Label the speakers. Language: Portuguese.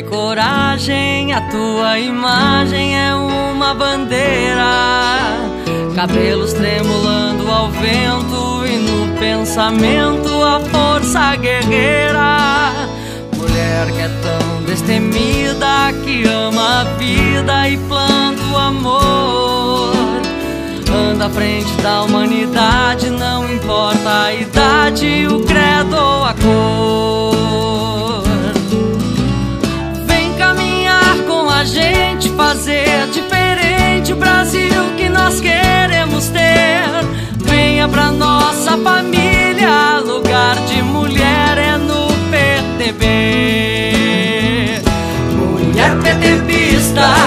Speaker 1: coragem, a tua imagem é uma bandeira. Cabelos tremulando ao vento e no pensamento a força guerreira. Mulher que é tão destemida, que ama a vida e planta o amor. Anda à frente da humanidade, não importa a idade, o credo ou a cor. Vem caminhar com a gente, fazer diferente o Brasil que nós queremos ter. Venha pra nossa família, lugar de mulher é no PTB. Mulher PTBista,